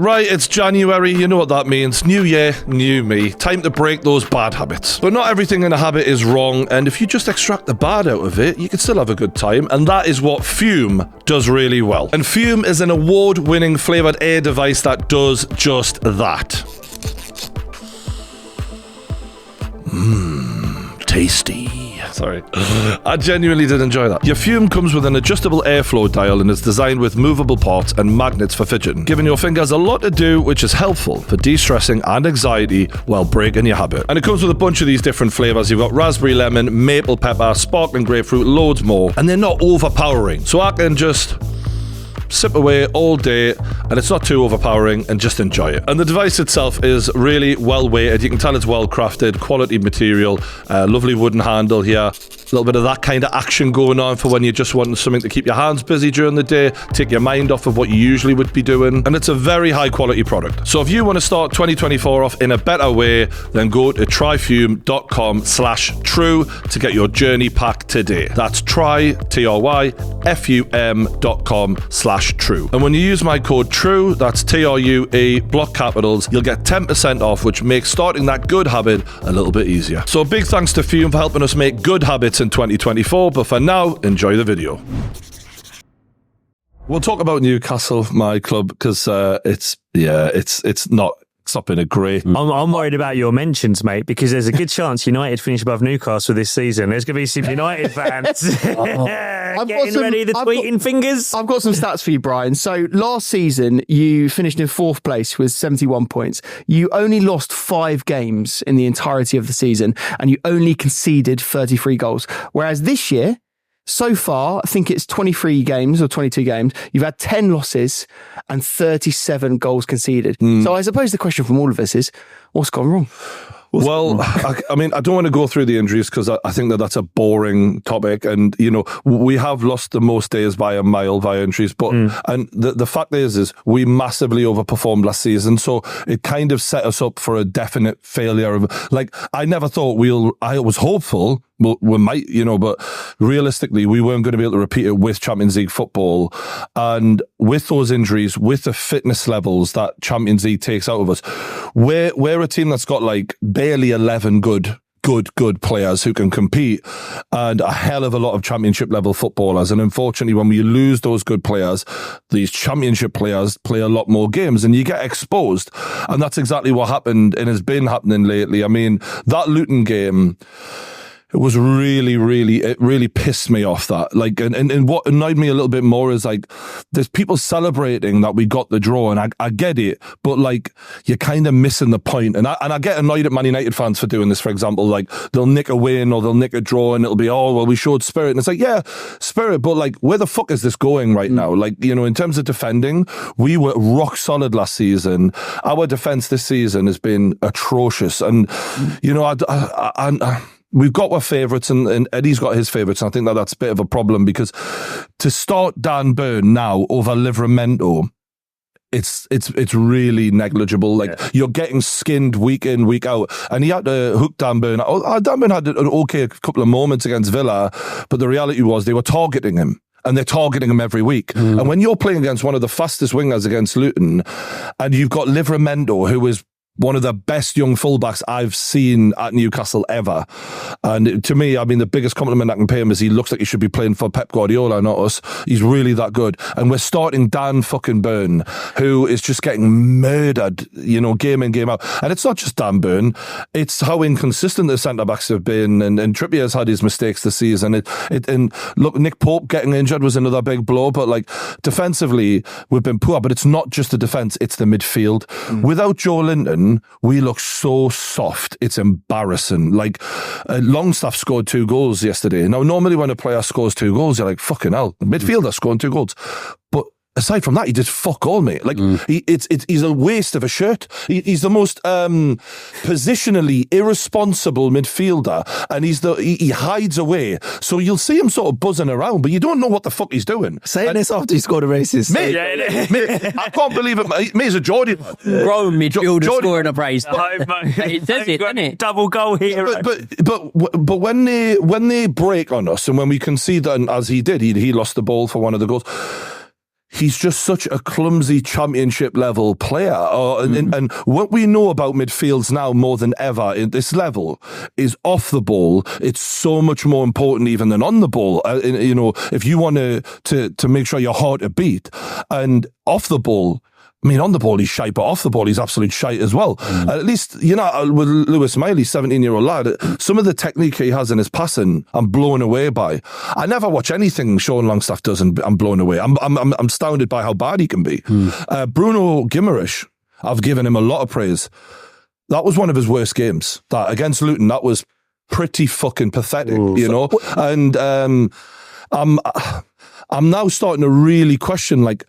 Right, it's January, you know what that means. New year, new me. Time to break those bad habits. But not everything in a habit is wrong, and if you just extract the bad out of it, you can still have a good time, and that is what Fume does really well. And Fume is an award-winning flavoured air device that does just that. Tasty. Sorry. I genuinely did enjoy that. Your Fume comes with an adjustable airflow dial and is designed with movable parts and magnets for fidgeting, giving your fingers a lot to do, which is helpful for de-stressing and anxiety while breaking your habit. And it comes with a bunch of these different flavours. You've got raspberry lemon, maple pepper, sparkling grapefruit, loads more, and they're not overpowering. So I can just sip away all day, and it's not too overpowering, and just enjoy it. And the device itself is really well weighted. You can tell it's well crafted, quality material, lovely wooden handle here. A little bit of that kind of action going on for when you're just wanting something to keep your hands busy during the day, take your mind off of what you usually would be doing. And it's a very high quality product. So if you want to start 2024 off in a better way, then go to tryfume.com/true to get your journey pack today. That's tryfum.com/true. And when you use my code TRUE, that's TRUE, block capitals, you'll get 10% off, which makes starting that good habit a little bit easier. So big thanks to Fume for helping us make good habits in 2024, but for now, enjoy the video. We'll talk about Newcastle, my club, because it's not been a great. I'm worried about your mentions, mate, because there's a good chance United finish above Newcastle this season. There's going to be some United fans getting ready, the tweeting fingers. I've got some stats for you, Brian. So last season, you finished in 4th place with 71 points. You only lost 5 games in the entirety of the season, and you only conceded 33 goals. Whereas this year, so far, I think it's 23 games or 22 games. You've had 10 losses and 37 goals conceded. So I suppose the question from all of us is, what's gone wrong? Well, I mean, I don't want to go through the injuries because I think that's a boring topic. And, you know, we have lost the most days by a mile via injuries. But and the fact is we massively overperformed last season. So it kind of set us up for a definite failure. Like, I never thought I was hopeful. Well, we might, you know, but realistically, we weren't going to be able to repeat it with Champions League football. And with those injuries, with the fitness levels that Champions League takes out of us, we're a team that's got like barely 11 good players who can compete and a hell of a lot of championship level footballers. And unfortunately, when we lose those good players, these championship players play a lot more games and you get exposed. And that's exactly what happened and has been happening lately. I mean, that Luton game, it was it really pissed me off that. Like, and what annoyed me a little bit more is like, there's people celebrating that we got the draw, and I get it, but like, you're kind of missing the point. And I get annoyed at Man United fans for doing this, for example, like, they'll nick a win or they'll nick a draw and it'll be, oh, well, we showed spirit. And it's like, yeah, spirit, but like, where the fuck is this going right now? Like, you know, in terms of defending, we were rock solid last season. Our defense this season has been atrocious. And, you know, we've got our favourites and Eddie's got his favourites. And I think that's a bit of a problem because to start Dan Burn now over Livramento, it's really negligible. Like, you're getting skinned week in, week out. And he had to hook Dan Burn. Dan Burn had an okay couple of moments against Villa, but the reality was they were targeting him. And they're targeting him every week. And when you're playing against one of the fastest wingers against Luton, and you've got Livramento, who is one of the best young fullbacks I've seen at Newcastle ever. And to me, I mean, the biggest compliment I can pay him is he looks like he should be playing for Pep Guardiola, not us. He's really that good. And we're starting Dan fucking Burn, who is just getting murdered, you know, game in, game out. And it's not just Dan Burn. It's how inconsistent the centre-backs have been. And Trippier's had his mistakes this season. And look, Nick Pope getting injured was another big blow. But like, defensively, we've been poor. But it's not just the defence, it's the midfield. Without Joe Linton, we look so soft. It's embarrassing. Like, Longstaff scored 2 goals yesterday. Now, normally when a player scores 2 goals, you're like, fucking hell, the midfielder scoring 2 goals. But aside from that, he did fuck all, mate. Like, he's a waste of a shirt. He's the most positionally irresponsible midfielder, and he hides away. So you'll see him sort of buzzing around, but you don't know what the fuck he's doing. Saying this after he scored a racist. Mate, I can't believe it. Mate, he's a Geordie. Grown midfielder scoring a brace. It does it, doesn't it? Double goal here. But when they break on us and when we concede, and as he did, he lost the ball for one of the goals. he's just such a clumsy championship level player. And what we know about midfields now more than ever at this level is off the ball. It's so much more important even than on the ball. If you want to make sure you're hard to beat, and off the ball, I mean, on the ball he's shite, but off the ball he's absolute shite as well. At least, with Lewis Miley, 17-year-old lad, some of the technique he has in his passing, I'm blown away by. I never watch anything Sean Longstaff does, and I'm blown away. I'm astounded by how bad he can be. Bruno Guimaraes, I've given him a lot of praise. That was one of his worst games. That against Luton, that was pretty fucking pathetic, And I'm now starting to really question, like,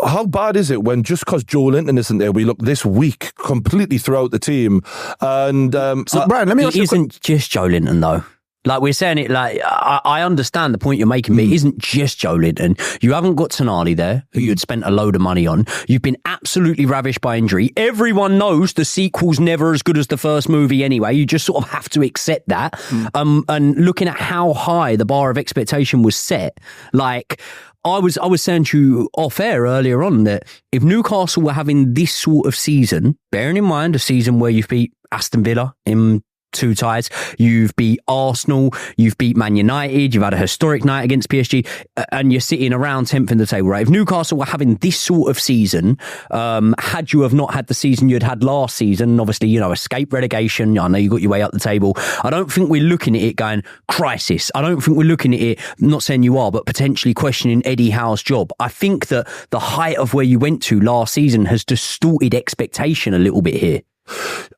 how bad is it when just because Joe Linton isn't there, we look this weak completely throughout the team? And Brian, let me ask you. It isn't just Joe Linton, though. Like we're saying it, like I understand the point you're making, but it isn't just Joe Linton. You haven't got Tonali there, who you'd spent a load of money on. You've been absolutely ravished by injury. Everyone knows the sequel's never as good as the first movie anyway. You just sort of have to accept that. And looking at how high the bar of expectation was set, like I was saying to you off air earlier on that if Newcastle were having this sort of season, bearing in mind a season where you've beat Aston Villa in 2 ties, you've beat Arsenal, you've beat Man United, you've had a historic night against PSG, and you're sitting around 10th in the table, right? If Newcastle were having this sort of season, had you have not had the season you'd had last season, obviously, escape relegation, I know you got your way up the table, I don't think we're looking at it going, crisis. I don't think we're looking at it, I'm not saying you are, but potentially questioning Eddie Howe's job. I think that the height of where you went to last season has distorted expectation a little bit here.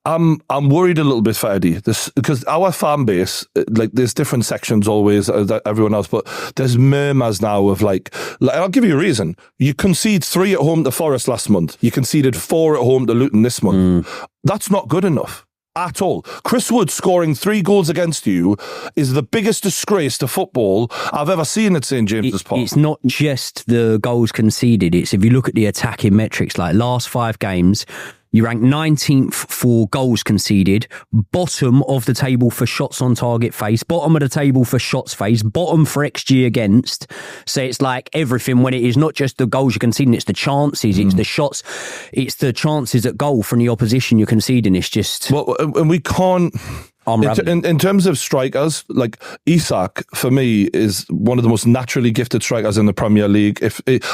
I'm worried a little bit for Eddie, because our fan base, like, there's different sections always, everyone else, but there's murmurs now of like I'll give you a reason. You conceded 3 at home to Forest last month. You conceded 4 at home to Luton this month. That's not good enough at all. Chris Wood scoring 3 goals against you is the biggest disgrace to football I've ever seen at St James's Park. It's not just the goals conceded. It's if you look at the attacking metrics, like last 5 games, you rank 19th for goals conceded, bottom of the table for shots on target face, bottom of the table for shots face, bottom for XG against. So it's like everything when it is not just the goals you're conceding, it's the chances, it's the shots, it's the chances at goal from the opposition you're conceding. It's just... Well, and we can't... In terms of strikers, like Isak, for me, is one of the most naturally gifted strikers in the Premier League.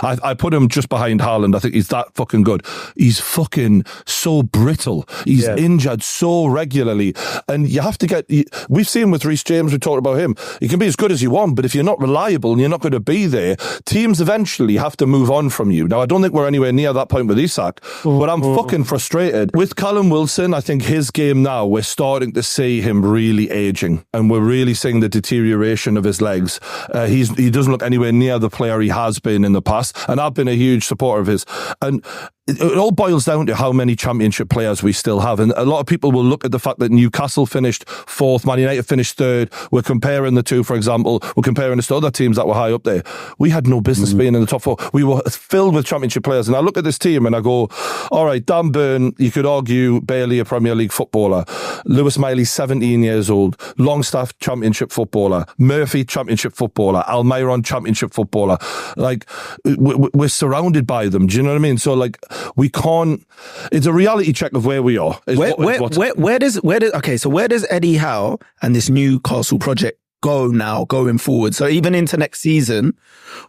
I put him just behind Haaland. I think he's that fucking good. He's fucking so brittle. He's injured so regularly. And you have to get... We've seen with Reece James, we talked about him. He can be as good as you want, but if you're not reliable and you're not going to be there, teams eventually have to move on from you. Now, I don't think we're anywhere near that point with Isak, but I'm fucking frustrated. With Callum Wilson, I think his game now, we're starting to see him really aging, and we're really seeing the deterioration of his legs. He doesn't look anywhere near the player he has been in the past, and I've been a huge supporter of his. And it all boils down to how many championship players we still have. And a lot of people will look at the fact that Newcastle finished 4th, Man United finished 3rd. We're comparing the two, for example. We're comparing us to other teams that were high up there. We had no business being in the top 4. We were filled with championship players. And I look at this team and I go, all right, Dan Burn, you could argue barely a Premier League footballer. Lewis Miley, 17 years old. Longstaff, championship footballer. Murphy, championship footballer. Almiron, championship footballer. Like, we're surrounded by them. Do you know what I mean? So, like, we can't... It's a reality check of where we are. Where does Eddie Howe and this Newcastle project go now, going forward? So even into next season,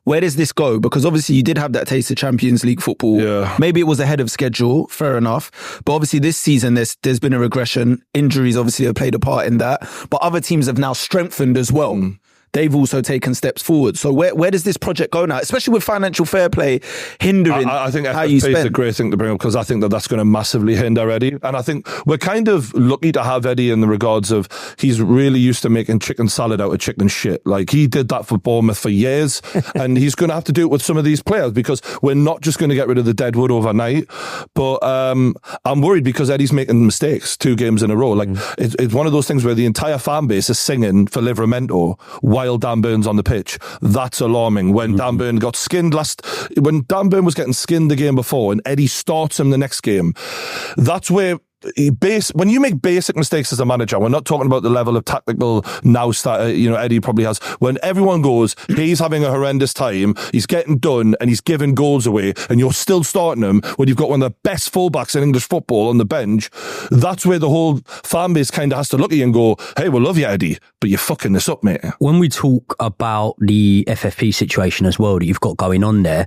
where does this go? Because obviously you did have that taste of Champions League football. Yeah. Maybe it was ahead of schedule, fair enough. But obviously this season there's been a regression. Injuries obviously have played a part in that. But other teams have now strengthened as well. They've also taken steps forward. So where does this project go now? Especially with financial fair play hindering I think how you spend. It's a great thing to bring up, because I think that's going to massively hinder Eddie. And I think we're kind of lucky to have Eddie in the regards of he's really used to making chicken salad out of chicken shit. Like, he did that for Bournemouth for years, and he's going to have to do it with some of these players, because we're not just going to get rid of the deadwood overnight. But I'm worried because Eddie's making mistakes 2 games in a row. Like, it's one of those things where the entire fan base is singing for Livramento while Dan Burn's on the pitch. That's alarming. When Dan Burn got skinned when Dan Burn was getting skinned the game before and Eddie starts him the next game, that's where when you make basic mistakes as a manager, we're not talking about the level of tactical nous that Eddie probably has. When everyone goes, he's having a horrendous time, he's getting done, and he's giving goals away, and you're still starting him when you've got one of the best fullbacks in English football on the bench. That's where the whole fan base kind of has to look at you and go, "Hey, we love you, Eddie, but you're fucking this up, mate." When we talk about the FFP situation as well that you've got going on there,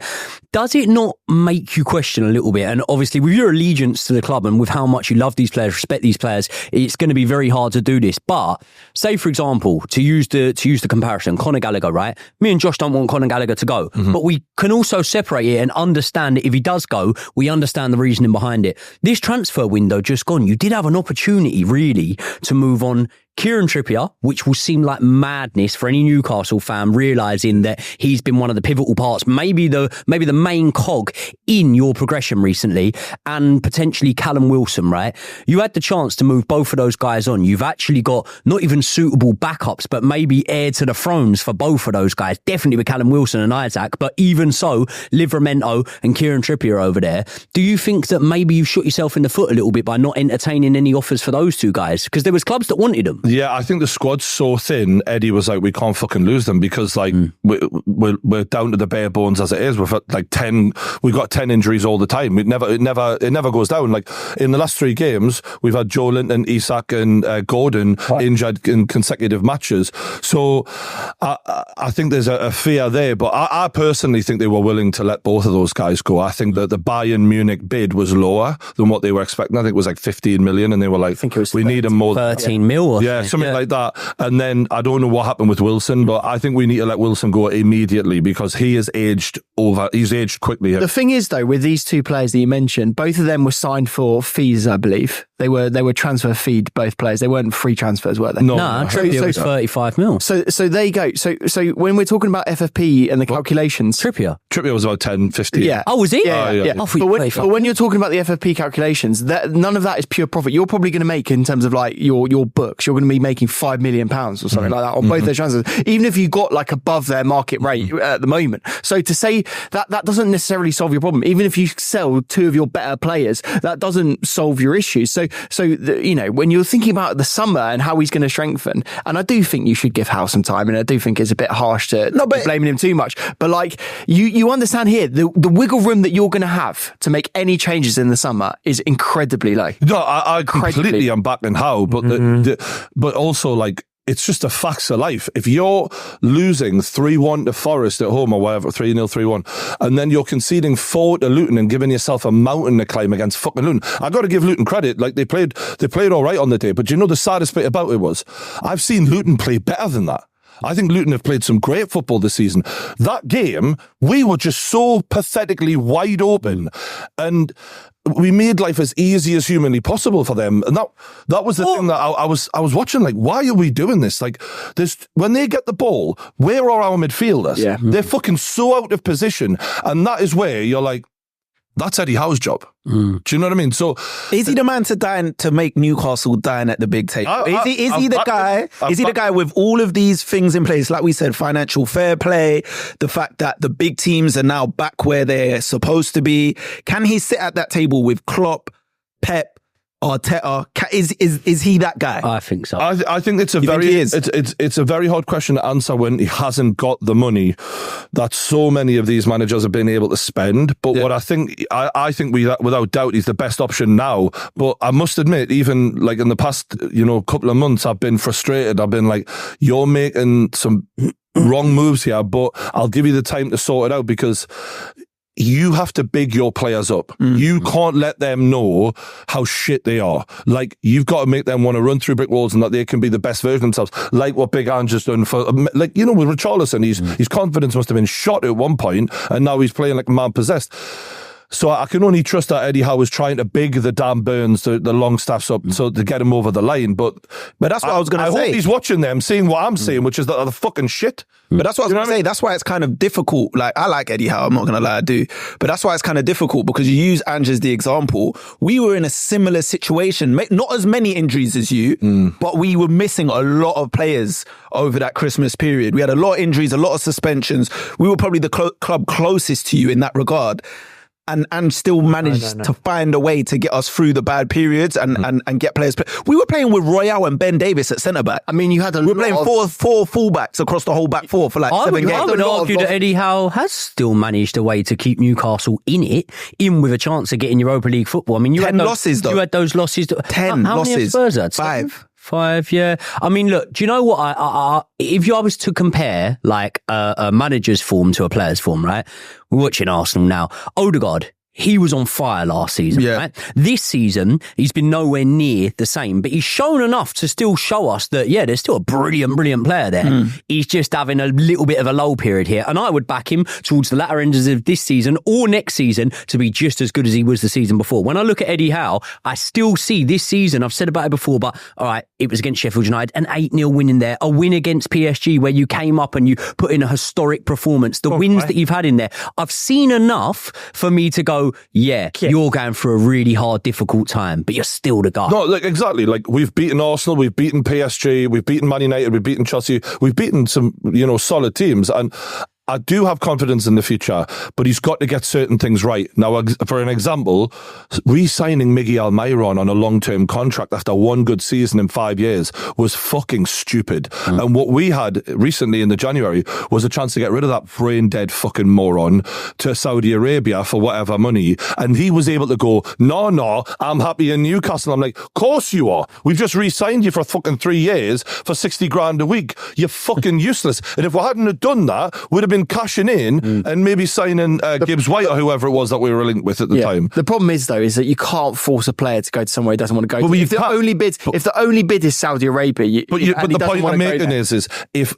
does it not make you question a little bit? And obviously, with your allegiance to the club and with how much you love these players, respect these players, it's going to be very hard to do this. But say, for example, to use the comparison, Conor Gallagher, right? Me and Josh don't want Conor Gallagher to go, but we can also separate it and understand that if he does go, we understand the reasoning behind it. This transfer window just gone, you did have an opportunity really to move on Kieran Trippier, which will seem like madness for any Newcastle fan, realising that he's been one of the pivotal parts, maybe the main cog in your progression recently, and potentially Callum Wilson, right? You had the chance to move both of those guys on. You've actually got not even suitable backups, but maybe heir to the thrones for both of those guys, definitely with Callum Wilson and Isaac, but even so, Livramento and Kieran Trippier over there. Do you think that maybe you shot yourself in the foot a little bit by not entertaining any offers for those two guys? Because there was clubs that wanted them. Yeah, I think the squad's so thin. Eddie was like, we can't fucking lose them because we're down to the bare bones as it is. We've got 10 injuries all the time. It never goes down. Like in the last 3 games, we've had Joe Linton, Isak, and Gordon injured in consecutive matches. So I think there's a fear there. But I personally think they were willing to let both of those guys go. I think that the Bayern Munich bid was lower than what they were expecting. I think it was like 15 million, and they were like, we need them more. 13 mil. Yeah, something like that. And then I don't know what happened with Wilson, but I think we need to let Wilson go immediately because he has aged over. He's aged quickly. The thing is, though, with these two players that you mentioned, both of them were signed for fees, I believe. They were transfer feed, both players. They weren't free transfers, were they? No, Trippier was 35 mil. So there you go. So when we're talking about FFP and the calculations... Trippier was about 10, 15. Yeah. Oh, was he? Yeah. But when you're talking about the FFP calculations, none of that is pure profit. You're probably going to make, in terms of like your books, you're going to be making £5 million or something like that on both their transfers, even if you got like above their market rate at the moment. So to say that doesn't necessarily solve your problem. Even if you sell 2 of your better players, that doesn't solve your issues. So when you're thinking about the summer and how he's going to strengthen, and I do think you should give Howe some time, and I do think it's a bit harsh to be blaming him too much. But like you understand here, the wiggle room that you're going to have to make any changes in the summer is incredibly low. No, I completely am backing Howe, but but also like, it's just a facts of life. If you're losing 3-1 to Forest at home or whatever, 3-0, 3-1, and then you're conceding 4 to Luton and giving yourself a mountain to climb against fucking Luton, I got to give Luton credit. Like they played all right on the day, but you know the saddest bit about it was I've seen Luton play better than that. I think Luton have played some great football this season. That game, we were just so pathetically wide open, and we made life as easy as humanly possible for them. And that was the thing that I was watching, like, why are we doing this? Like, when they get the ball, where are our midfielders? Yeah. They're fucking so out of position. And that is where you're like, that's Eddie Howe's job. Do you know what I mean? So is he the man to make Newcastle dine at the big table? Is he the guy with all of these things in place? Like we said, financial fair play, the fact that the big teams are now back where they're supposed to be. Can he sit at that table with Klopp, Pep, Arteta? Is he that guy? I think so. I think it's a very hard question to answer when he hasn't got the money that so many of these managers have been able to spend. But what I think without doubt he's the best option now. But I must admit, even like in the past, couple of months, I've been frustrated. I've been like, you're making some wrong moves here, but I'll give you the time to sort it out, because you have to big your players up. You can't let them know how shit they are. Like, you've got to make them want to run through brick walls and that they can be the best version of themselves. Like what Big Ange has done with Richarlison. His confidence must have been shot at one point, and now he's playing like a man possessed. So I can only trust that Eddie Howe is trying to big the Dan Burns, the long staffs up, so to get him over the line. But that's what I was going to say. I hope he's watching them, seeing what I'm seeing, which is that they're fucking shit. But that's what I was going to say. That's why it's kind of difficult. Like, I like Eddie Howe, I'm not going to lie, I do. But that's why it's kind of difficult, because you use Ange as the example. We were in a similar situation, not as many injuries as you, but we were missing a lot of players over that Christmas period. We had a lot of injuries, a lot of suspensions. We were probably the club closest to you in that regard. and still managed to find a way to get us through the bad periods and get players. We were playing with Royale and Ben Davis at centre back. I mean, you had we were playing four fullbacks across the whole back four for like 7 games. I would argue that Eddie Howe has still managed a way to keep Newcastle in with a chance of getting Europa League football. I mean, you 10 had those losses though. You had those losses. 10 how losses. Many have Spurs had? 5, yeah. I mean, look, do you know what? If I was to compare like a manager's form to a player's form, right? We're watching Arsenal now. Odegaard, he was on fire last season, right? This season, he's been nowhere near the same, but he's shown enough to still show us that, yeah, there's still a brilliant player there. He's just having a little bit of a lull period here. And I would back him towards the latter ends of this season or next season to be just as good as he was the season before. When I look at Eddie Howe, I still see this season, I've said about it before, but all right, it was against Sheffield United, an 8-0 win in there, a win against PSG where you came up and you put in a historic performance. The wins that you've had in there, I've seen enough for me to go, yeah, you're going through a really hard, difficult time, but you're still the guy. No, like exactly. Like we've beaten Arsenal, we've beaten PSG, we've beaten Man United, we've beaten Chelsea, we've beaten some, solid teams, and I do have confidence in the future, but he's got to get certain things right. Now, for an example, re-signing Miguel Almiron on a long-term contract after one good season in 5 years was fucking stupid. And what we had recently in the January was a chance to get rid of that brain-dead fucking moron to Saudi Arabia for whatever money. And he was able to go, no, I'm happy in Newcastle. I'm like, of course you are. We've just re-signed you for fucking 3 years for 60 grand a week. You're fucking useless. And if we hadn't have done that, we'd have been cashing in and maybe signing Gibbs White or whoever it was that we were linked with at the time. The problem is though, is that you can't force a player to go to somewhere he doesn't want to go to. If the only bid is Saudi Arabia, but the point I'm making is if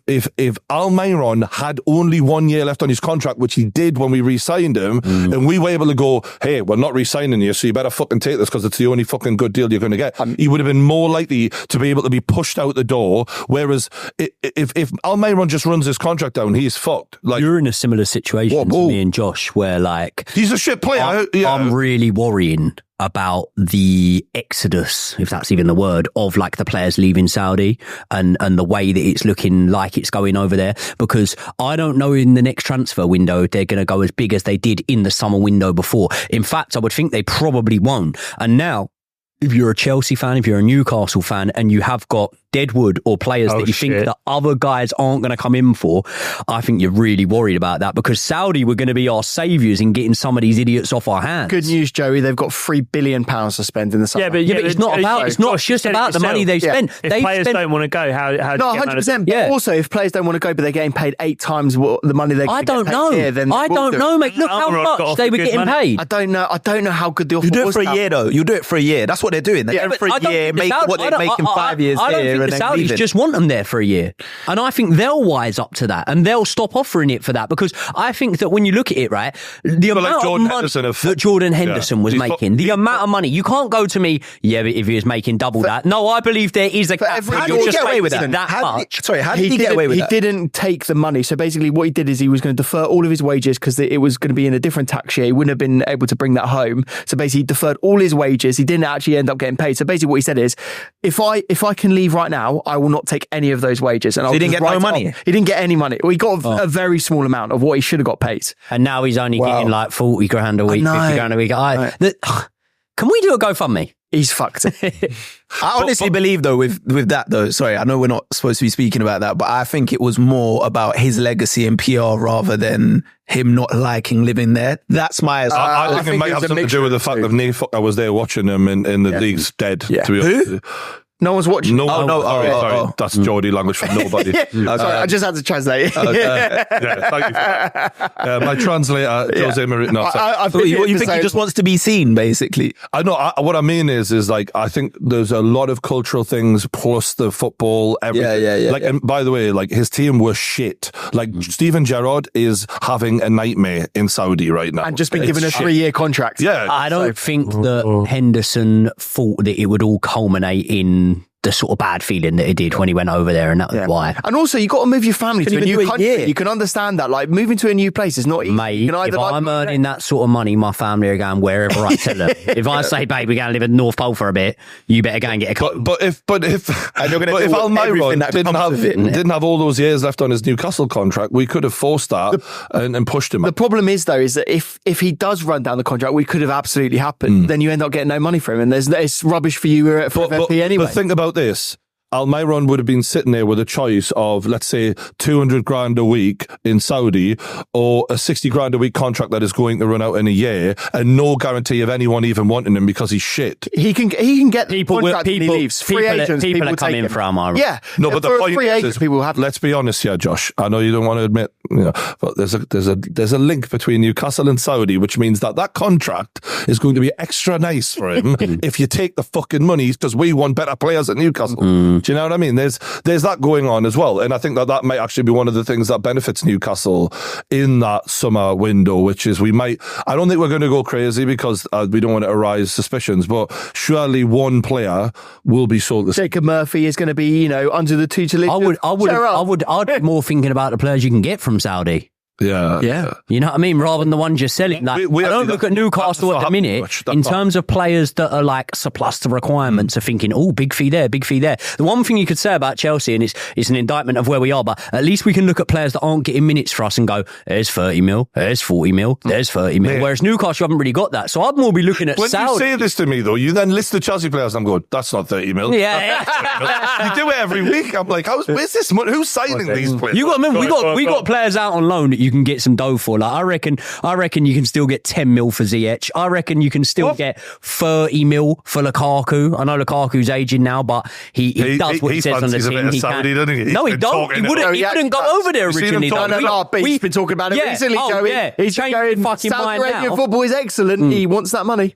Almiron had only 1 year left on his contract, which he did when we re-signed him, and we were able to go, hey, we're not re-signing you, so you better fucking take this because it's the only fucking good deal you're going to get. He would have been more likely to be able to be pushed out the door. Whereas if Almiron just runs his contract down, he's fucked. Like, you're in a similar situation to me and Josh, where like he's a shit player. I'm really worrying about the exodus, if that's even the word, of like the players leaving Saudi and the way that it's looking like it's going over there, because I don't know in the next transfer window they're going to go as big as they did in the summer window before. In fact, I would think they probably won't. And now, if you're a Chelsea fan, if you're a Newcastle fan, and you have got deadwood or players that you think that other guys aren't going to come in for, I think you're really worried about that, because Saudi were going to be our saviours in getting some of these idiots off our hands. Good news, Joey. They've got £3 billion to spend in the summer. But it's not just about the money they've spent. If players don't want to go, how no, 100%. But also, if players don't want to go, but they're getting paid 8 times what the money they I don't know. Here, then I don't know, mate. Look how much they were getting paid. I don't know how good the offer was. You do it for a year, though. You do it for a year. That's what they're doing. They're going for a year, make what they make in 5 years I don't here, think the Saudis just want them there for a year. And I think they'll wise up to that and they'll stop offering it for that, because I think that when you look at it, right, the amount of money that Jordan Henderson was making, the amount of money, you can't go to me, yeah, but if he was making double that. No, I believe there is a cap. How did he get away with that? How did he get away with that? He didn't take the money. So basically what he did is he was going to defer all of his wages because it was going to be in a different tax year. He wouldn't have been able to bring that home. So basically he deferred all his wages. He didn't actually end up getting paid. So basically what he said is, if I can leave right now, I will not take any of those wages. And so he didn't get no money? He didn't get any money. Well, he got a very small amount of what he should have got paid. And now he's only getting like 40 grand a week, 50 grand a week. Can we do a GoFundMe? He's fucked. I honestly believe though with that though, sorry, I know we're not supposed to be speaking about that, but I think it was more about his legacy and PR rather than him not liking living there. That's my... I think it might have something to do with the fact that I was there watching him in the league's dead. To be honest. No one's watching. Sorry. That's Geordie language for nobody. Sorry, I just had to translate. Thank you. My translator, Jose Maria. No, you think he just wants to be seen, basically? I know. What I mean is like, I think there's a lot of cultural things plus the football. Everything. Yeah. Like, and by the way, like his team was shit. Like Steven Gerrard is having a nightmare in Saudi right now, and just been given a 3-year contract. Yeah, I don't think that Henderson thought that it would all culminate in the sort of bad feeling that it did when he went over there, and that was why. And also, you got to move your family to a new country. Yeah. You can understand that. Like, moving to a new place is not easy. Mate, if I'm earning that sort of money, my family are going wherever I tell them. If I say, babe, we're going to live at the North Pole for a bit, you better go and get a coat. But if Almiron didn't have all those years left on his Newcastle contract, we could have forced that and pushed him. The problem is, though, is that if he does run down the contract, we could have absolutely happened. Then you end up getting no money from him, and it's rubbish for you for FFP anyway. But think about this. Almiron would have been sitting there with a choice of, let's say, 200 grand a week in Saudi or a 60 grand a week contract that is going to run out in a year and no guarantee of anyone even wanting him because he's shit. He can get the contract when he leaves. Free agents, people are coming for Almiron. Yeah. No, but the point is, people have. Let's be honest here, Josh. I know you don't want to admit, but there's a link between Newcastle and Saudi, which means that contract is going to be extra nice for him if you take the fucking money because we want better players at Newcastle. Do you know what I mean? There's that going on as well. And I think that might actually be one of the things that benefits Newcastle in that summer window, which is I don't think we're going to go crazy because we don't want to arise suspicions, but surely one player will be sold. Jacob Murphy is going to be, under the tutelage. I'd more thinking about the players you can get from Saudi. Yeah. You know what I mean? Rather than the ones you're selling. Like, I don't look at Newcastle at the minute in terms of players that are like surplus to requirements are thinking, oh, big fee there, big fee there. The one thing you could say about Chelsea, and it's an indictment of where we are, but at least we can look at players that aren't getting minutes for us and go, there's 30 mil, there's 40 mil, there's 30 mil. Whereas Newcastle, you haven't really got that. So I'd more be looking at When Saudi. you say this to me, though, you then list the Chelsea players and I'm going, that's not 30 mil. Yeah. You do it every week. I'm like, where's this money? Who's signing these players? You got to remember, we got players out on loan that you can get some dough for. Like, I reckon you can still get 10 mil for Ziyech. I reckon you can still get 30 mil for Lukaku. I know Lukaku's aging now, but he does what he says on the team. No, he don't. He wouldn't go over there originally. He's been talking about it recently, Joey. Yeah. He's changed going, fucking Saudi mind Arabian now. football is excellent. He wants that money.